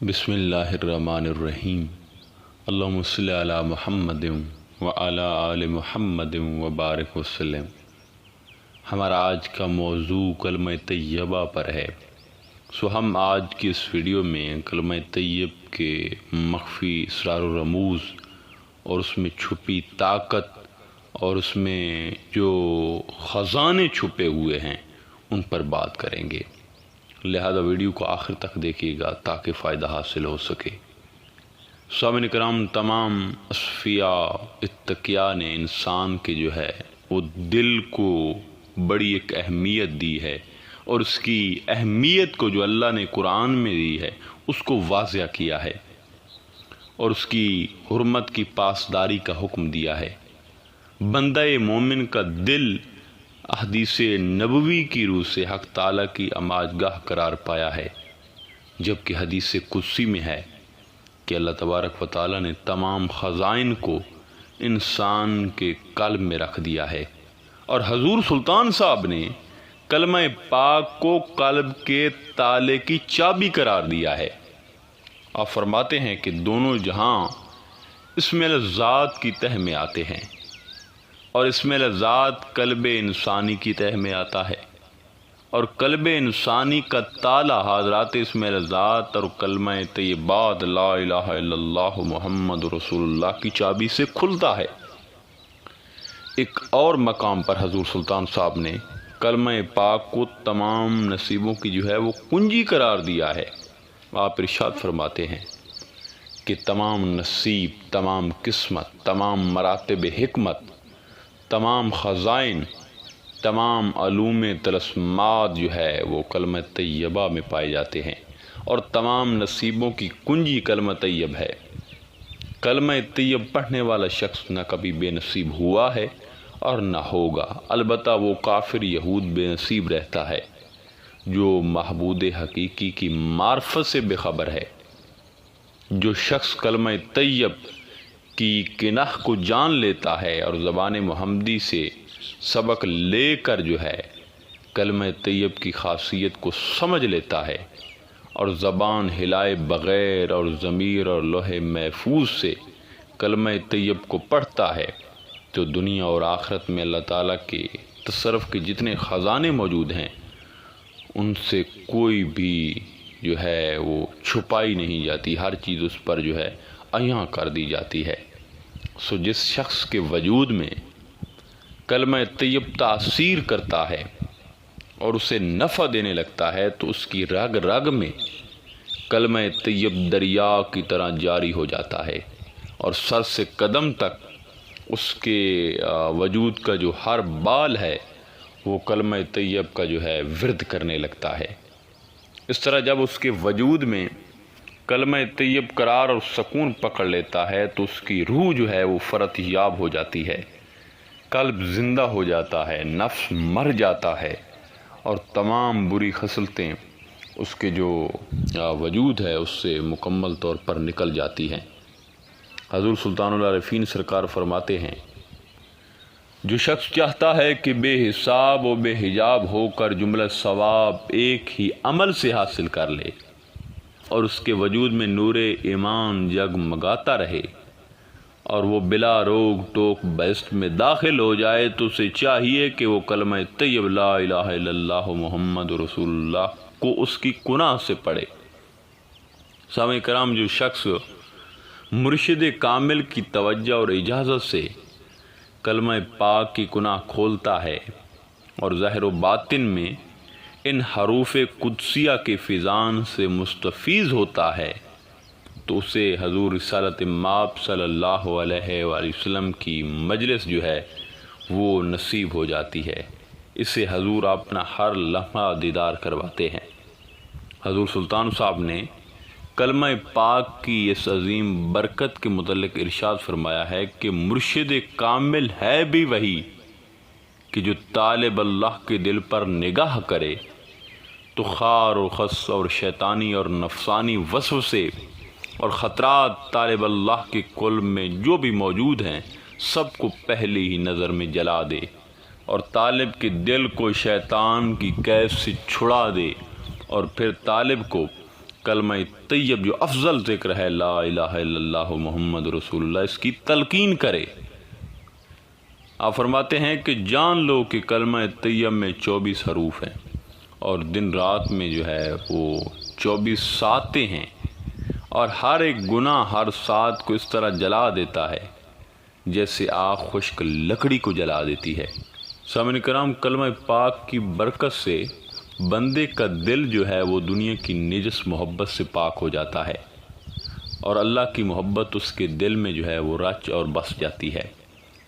بسم اللہ الرحمن الرحیم۔ اللہم صلی علی محمد وعلی آل محمد وبارک وسلم۔ ہمارا آج کا موضوع کلمہ طیبہ پر ہے۔ ہم آج کی اس ویڈیو میں کلمہ طیب کے مخفی اسرار و رموز اور اس میں چھپی طاقت اور اس میں جو خزانے چھپے ہوئے ہیں ان پر بات کریں گے، لہذا ویڈیو کو آخر تک دیکھیے گا تاکہ فائدہ حاصل ہو سکے۔ سامعین کرام، تمام اصفیاء اتقیاء نے انسان کے جو ہے وہ دل کو بڑی ایک اہمیت دی ہے، اور اس کی اہمیت کو جو اللہ نے قرآن میں دی ہے اس کو واضح کیا ہے اور اس کی حرمت کی پاسداری کا حکم دیا ہے۔ بندہ مومن کا دل احادیث نبوی کی روح سے حق تعالیٰ کی اماجگاہ قرار پایا ہے، جبکہ حدیث قدسی میں ہے کہ اللہ تبارک و تعالیٰ نے تمام خزائن کو انسان کے قلب میں رکھ دیا ہے، اور حضور سلطان صاحب نے کلمہ پاک کو قلب کے تالے کی چابی قرار دیا ہے۔ آپ فرماتے ہیں کہ دونوں جہاں اسم ذات کی تہ میں آتے ہیں، اور اسم ذات قلب انسانی کی تہ میں آتا ہے، اور قلب انسانی کا تالا حضرات اسم ذات اور کلمہ طیبات لا الہ الا اللہ محمد رسول اللہ کی چابی سے کھلتا ہے۔ ایک اور مقام پر حضور سلطان صاحب نے کلمہ پاک کو تمام نصیبوں کی جو ہے وہ کنجی قرار دیا ہے۔ آپ ارشاد فرماتے ہیں کہ تمام نصیب، تمام قسمت، تمام مراتب حکمت، تمام خزائن، تمام علوم طلسمات جو ہے وہ کلمہ طیبہ میں پائے جاتے ہیں، اور تمام نصیبوں کی کنجی کلمہ طیب ہے۔ کلمہ طیب پڑھنے والا شخص نہ کبھی بے نصیب ہوا ہے اور نہ ہوگا، البتہ وہ کافر یہود بے نصیب رہتا ہے جو معبود حقیقی کی معرفت سے بے خبر ہے۔ جو شخص کلمہ طیب کی کناہ کو جان لیتا ہے اور زبان محمدی سے سبق لے کر جو ہے کلمہ طیب کی خاصیت کو سمجھ لیتا ہے، اور زبان ہلائے بغیر اور ضمیر اور لوح محفوظ سے کلمہ طیب کو پڑھتا ہے، تو دنیا اور آخرت میں اللہ تعالیٰ کے تصرف کے جتنے خزانے موجود ہیں ان سے کوئی بھی جو ہے وہ چھپائی نہیں جاتی، ہر چیز اس پر جو ہے عیاں کر دی جاتی ہے۔ جس شخص کے وجود میں کلمہ طیب تاثیر کرتا ہے اور اسے نفع دینے لگتا ہے، تو اس کی رگ رگ میں کلمہ طیب دریا کی طرح جاری ہو جاتا ہے، اور سر سے قدم تک اس کے وجود کا جو ہر بال ہے وہ کلمہ طیب کا جو ہے ورد کرنے لگتا ہے۔ اس طرح جب اس کے وجود میں کلمہ طیب قرار اور سکون پکڑ لیتا ہے تو اس کی روح جو ہے وہ فرت یاب ہو جاتی ہے، قلب زندہ ہو جاتا ہے، نفس مر جاتا ہے، اور تمام بری خصلتیں اس کے جو وجود ہے اس سے مکمل طور پر نکل جاتی ہیں۔ حضور سلطان العارفین سرکار فرماتے ہیں، جو شخص چاہتا ہے کہ بے حساب و بے حجاب ہو کر جملہ ثواب ایک ہی عمل سے حاصل کر لے، اور اس کے وجود میں نور ایمان جگمگاتا رہے، اور وہ بلا روک ٹوک بہشت میں داخل ہو جائے، تو اسے چاہیے کہ وہ کلمہ طیب لا الہ الا اللہ محمد رسول اللہ کو اس کی کناہ سے پڑھے۔ سامعین کرام، جو شخص مرشد کامل کی توجہ اور اجازت سے کلمہ پاک کی کناہ کھولتا ہے اور ظاہر و باطن میں ان حروف قدسیہ کے فیضان سے مستفیض ہوتا ہے، تو اسے حضور رسالت مآب صلی اللہ علیہ وآلہ وسلم کی مجلس جو ہے وہ نصیب ہو جاتی ہے۔ اسے حضور اپنا ہر لمحہ دیدار کرواتے ہیں۔ حضور سلطان صاحب نے کلمہ پاک کی اس عظیم برکت کے متعلق ارشاد فرمایا ہے کہ مرشد کامل ہے بھی وہی کہ جو طالب اللہ کے دل پر نگاہ کرے تو خار و خس اور شیطانی اور نفسانی وسوسے اور خطرات طالب اللہ کے قلب میں جو بھی موجود ہیں سب کو پہلی ہی نظر میں جلا دے، اور طالب کے دل کو شیطان کی قید سے چھڑا دے، اور پھر طالب کو کلمہ طیب جو افضل ذکر ہے لا الہ الا اللہ محمد رسول اللہ، اس کی تلقین کرے۔ آپ فرماتے ہیں کہ جان لو کہ کلمہ طیب میں 24 حروف ہیں اور دن رات میں جو ہے وہ 24 ساعتیں ہیں، اور ہر ایک گناہ ہر ساعت کو اس طرح جلا دیتا ہے جیسے آگ خشک لکڑی کو جلا دیتی ہے۔ سامعین کرام، کلمہ پاک کی برکت سے بندے کا دل جو ہے وہ دنیا کی نجس محبت سے پاک ہو جاتا ہے، اور اللہ کی محبت اس کے دل میں جو ہے وہ رچ اور بس جاتی ہے،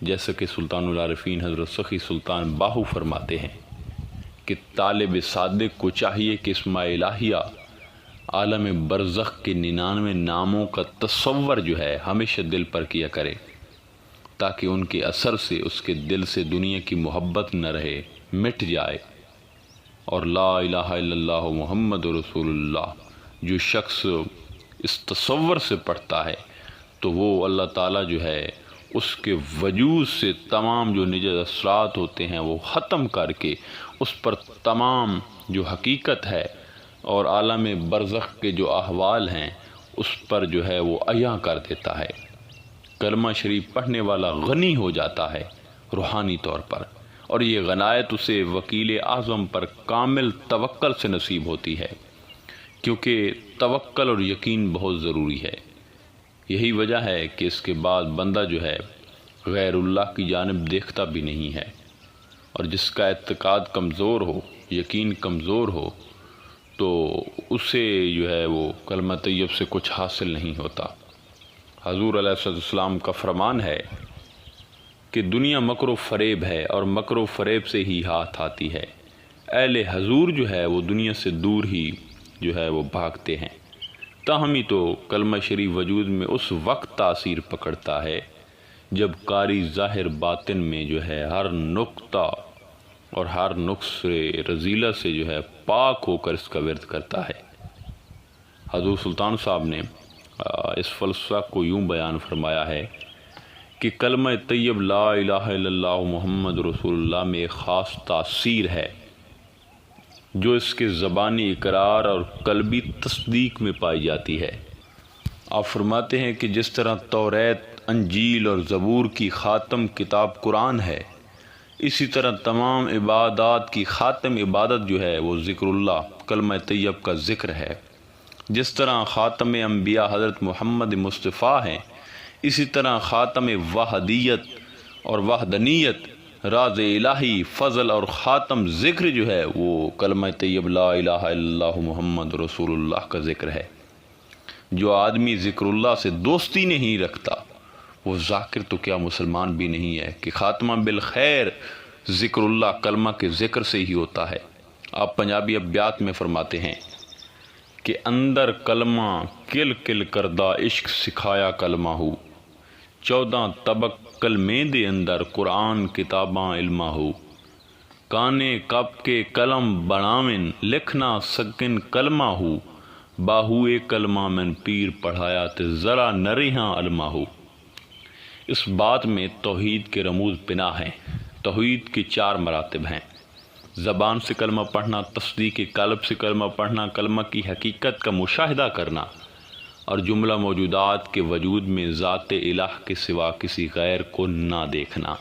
جیسا کہ سلطان العارفین حضرت سخی سلطان باہو فرماتے ہیں کہ طالب صادق کو چاہیے کہ اسماء الہیہ عالم برزخ کے 99 ناموں کا تصور جو ہے ہمیشہ دل پر کیا کرے، تاکہ ان کے اثر سے اس کے دل سے دنیا کی محبت نہ رہے، مٹ جائے، اور لا الہ الا اللہ محمد رسول اللہ جو شخص اس تصور سے پڑھتا ہے تو وہ اللہ تعالیٰ جو ہے اس کے وجود سے تمام جو نجس اثرات ہوتے ہیں وہ ختم کر کے اس پر تمام جو حقیقت ہے اور عالم برزخ کے جو احوال ہیں اس پر جو ہے وہ عیاں کر دیتا ہے۔ کلمہ شریف پڑھنے والا غنی ہو جاتا ہے روحانی طور پر، اور یہ غنایت اسے وکیل اعظم پر کامل توکل سے نصیب ہوتی ہے، کیونکہ توکل اور یقین بہت ضروری ہے۔ یہی وجہ ہے کہ اس کے بعد بندہ جو ہے غیر اللہ کی جانب دیکھتا بھی نہیں ہے، اور جس کا اعتقاد کمزور ہو، یقین کمزور ہو، تو اسے جو ہے وہ کلمہ طیب سے کچھ حاصل نہیں ہوتا۔ حضور علیہ السلام کا فرمان ہے کہ دنیا مکر و فریب ہے اور مکر و فریب سے ہی ہاتھ آتی ہے۔ اہل حضور جو ہے وہ دنیا سے دور ہی جو ہے وہ بھاگتے ہیں، تاہم ہی تو کلمہ شریف وجود میں اس وقت تاثیر پکڑتا ہے جب قاری ظاہر باطن میں جو ہے ہر نقطہ اور ہر نقص رذیلہ سے جو ہے پاک ہو کر اس کا ورد کرتا ہے۔ حضور سلطان صاحب نے اس فلسفہ کو یوں بیان فرمایا ہے کہ کلمہ طیب لا الہ الا اللہ محمد رسول اللہ میں ایک خاص تاثیر ہے جو اس کے زبانی اقرار اور قلبی تصدیق میں پائی جاتی ہے۔ آپ فرماتے ہیں کہ جس طرح توریت، انجیل اور زبور کی خاتم کتاب قرآن ہے، اسی طرح تمام عبادات کی خاتم عبادت جو ہے وہ ذکر اللہ کلمہ طیب کا ذکر ہے۔ جس طرح خاتم انبیاء حضرت محمد مصطفیٰ ہیں، اسی طرح خاتم وحدیت اور وحدانیت، راز الہی، فضل اور خاتم ذکر جو ہے وہ کلمہ طیب لا الہ الا اللہ محمد رسول اللہ کا ذکر ہے۔ جو آدمی ذکر اللہ سے دوستی نہیں رکھتا وہ ذاکر تو کیا مسلمان بھی نہیں ہے، کہ خاتمہ بالخیر ذکر اللہ کلمہ کے ذکر سے ہی ہوتا ہے۔ آپ پنجابی ابیات میں فرماتے ہیں کہ اندر کلمہ کل کل کردہ عشق سکھایا کلمہ ہو، 14 طبق کلمے دے اندر قرآن کتاباں علمہ ہو، کانے کب کے قلم بناون لکھنا سکن کلمہ ہو، باہوئے کلمہ من پیر پڑھایا تے ذرا نریہاں علمہ ہو۔ اس بات میں توحید کے رموز پناہ ہیں۔ توحید کے 4 مراتب ہیں: زبان سے کلمہ پڑھنا، تصدیق قلب سے کلمہ پڑھنا، کلمہ کی حقیقت کا مشاہدہ کرنا، اور جملہ موجودات کے وجود میں ذات الہ کے سوا کسی غیر کو نہ دیکھنا۔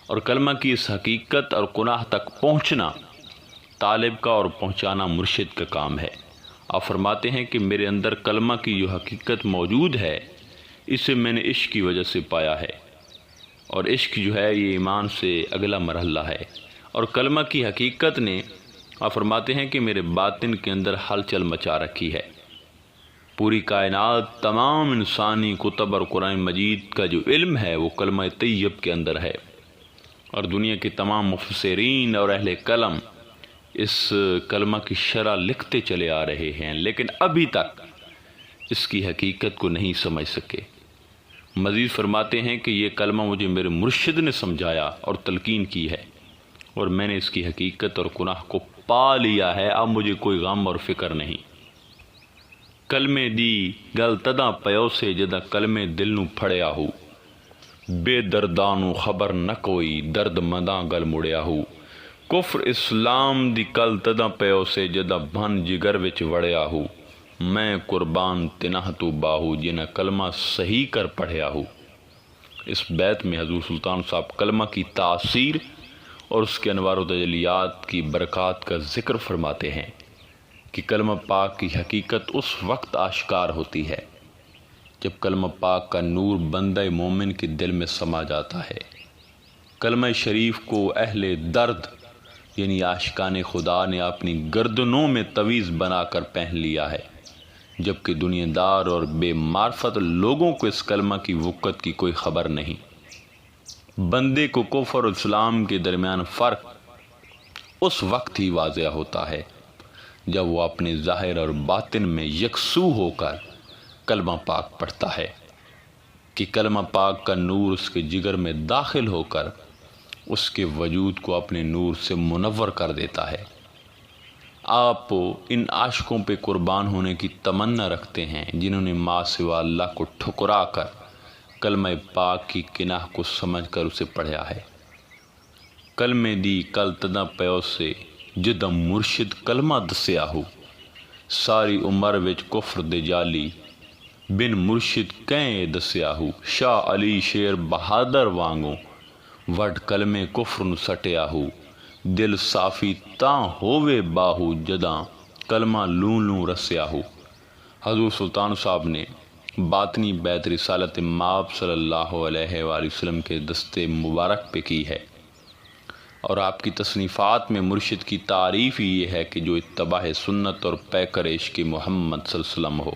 اور کلمہ کی اس حقیقت اور کناہ تک پہنچنا طالب کا اور پہنچانا مرشد کا کام ہے۔ آپ فرماتے ہیں کہ میرے اندر کلمہ کی جو حقیقت موجود ہے اسے میں نے عشق کی وجہ سے پایا ہے، اور عشق جو ہے یہ ایمان سے اگلا مرحلہ ہے، اور کلمہ کی حقیقت نے آپ فرماتے ہیں کہ میرے باطن کے اندر ہلچل مچا رکھی ہے۔ پوری کائنات، تمام انسانی کتب اور قرآن مجید کا جو علم ہے وہ کلمہ طیب کے اندر ہے، اور دنیا کے تمام مفسرین اور اہل قلم اس کلمہ کی شرح لکھتے چلے آ رہے ہیں، لیکن ابھی تک اس کی حقیقت کو نہیں سمجھ سکے۔ مزید فرماتے ہیں کہ یہ کلمہ مجھے میرے مرشد نے سمجھایا اور تلقین کی ہے، اور میں نے اس کی حقیقت اور گناہ کو پا لیا ہے، اب مجھے کوئی غم اور فکر نہیں۔ کلمے دی گل تداں پیو سے جدہ کلمے دل نو پھڑیا ہو، بے دردانو خبر نہ کوئی درد منداں گل مڑیا ہو، کفر اسلام دی کل تداں پیو سے جدہ بھن جگر وچ وڑیا ہو، میں قربان تنہ تو باہو جنہ کلمہ صحیح کر پڑھیا ہو۔ اس بیت میں حضور سلطان صاحب کلمہ کی تاثیر اور اس کے انوار و تجلیات کی برکات کا ذکر فرماتے ہیں کہ کلمہ پاک کی حقیقت اس وقت آشکار ہوتی ہے جب کلمہ پاک کا نور بندہ مومن کے دل میں سما جاتا ہے۔ کلمہ شریف کو اہل درد یعنی عاشقان خدا نے اپنی گردنوں میں تویز بنا کر پہن لیا ہے، جبکہ دنیا دار اور بے معرفت لوگوں کو اس کلمہ کی وقت کی کوئی خبر نہیں۔ بندے کو کفر اور اسلام کے درمیان فرق اس وقت ہی واضح ہوتا ہے جب وہ اپنے ظاہر اور باطن میں یکسو ہو کر کلمہ پاک پڑھتا ہے کہ کلمہ پاک کا نور اس کے جگر میں داخل ہو کر اس کے وجود کو اپنے نور سے منور کر دیتا ہے۔ آپ ان عاشقوں پہ قربان ہونے کی تمنا رکھتے ہیں جنہوں نے ماں سوا اللہ کو ٹھکرا کر کلمہ پاک کی کناہ کو سمجھ کر اسے پڑھا ہے۔ کلمے دی کل تدا پیو سے جدم مرشد کلمہ دسیا ہو، ساری عمر وچ کفر دے جالی بن مرشد کہیں دسیا ہو، شاہ علی شیر بہادر وانگوں وڈ کلمے کفر نو سٹیا ہو، دل صافی تاں ہووے باہو جداں کلمہ لوں لوں رسیا ہو۔ حضور سلطان صاحب نے باطنی بیت رسالت مآب صلی اللہ علیہ وآلہ وسلم کے دستے مبارک پہ کی ہے، اور آپ کی تصنیفات میں مرشد کی تعریف ہی یہ ہے کہ جو اتباع سنت اور پیکر عشق محمد صلی اللہ علیہ وسلم ہو۔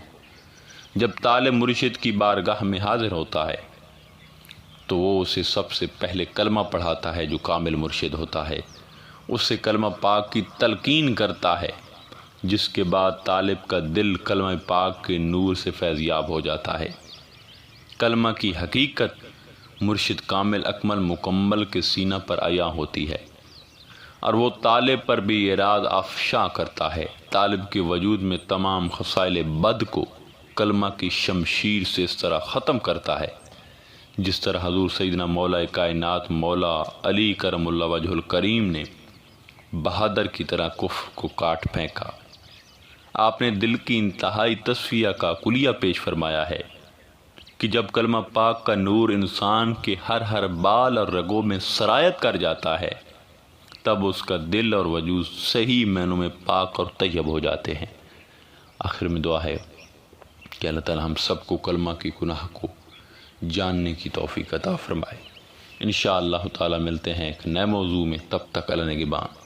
جب طالب مرشد کی بارگاہ میں حاضر ہوتا ہے تو وہ اسے سب سے پہلے کلمہ پڑھاتا ہے جو کامل مرشد ہوتا ہے، اس سے کلمہ پاک کی تلقین کرتا ہے، جس کے بعد طالب کا دل کلمہ پاک کے نور سے فیضیاب ہو جاتا ہے۔ کلمہ کی حقیقت مرشد کامل اکمل مکمل کے سینہ پر عیاں ہوتی ہے، اور وہ طالب پر بھی اراد افشاں کرتا ہے۔ طالب کے وجود میں تمام خصائل بد کو کلمہ کی شمشیر سے اس طرح ختم کرتا ہے جس طرح حضور سیدنا مولا کائنات مولا علی کرم اللہ وجہ الکریم نے بہادر کی طرح کفر کو کاٹ پھینکا۔ آپ نے دل کی انتہائی تصفیہ کا کلیہ پیش فرمایا ہے کہ جب کلمہ پاک کا نور انسان کے ہر بال اور رگوں میں سرایت کر جاتا ہے تب اس کا دل اور وجود صحیح معنوں میں پاک اور طیب ہو جاتے ہیں۔ آخر میں دعا ہے کہ اللہ تعالی ہم سب کو کلمہ کی گناہ کو جاننے کی توفیق عطا فرمائے۔ انشاءاللہ تعالی ملتے ہیں ایک نئے موضوع میں، تب تک اللہ نگہبان۔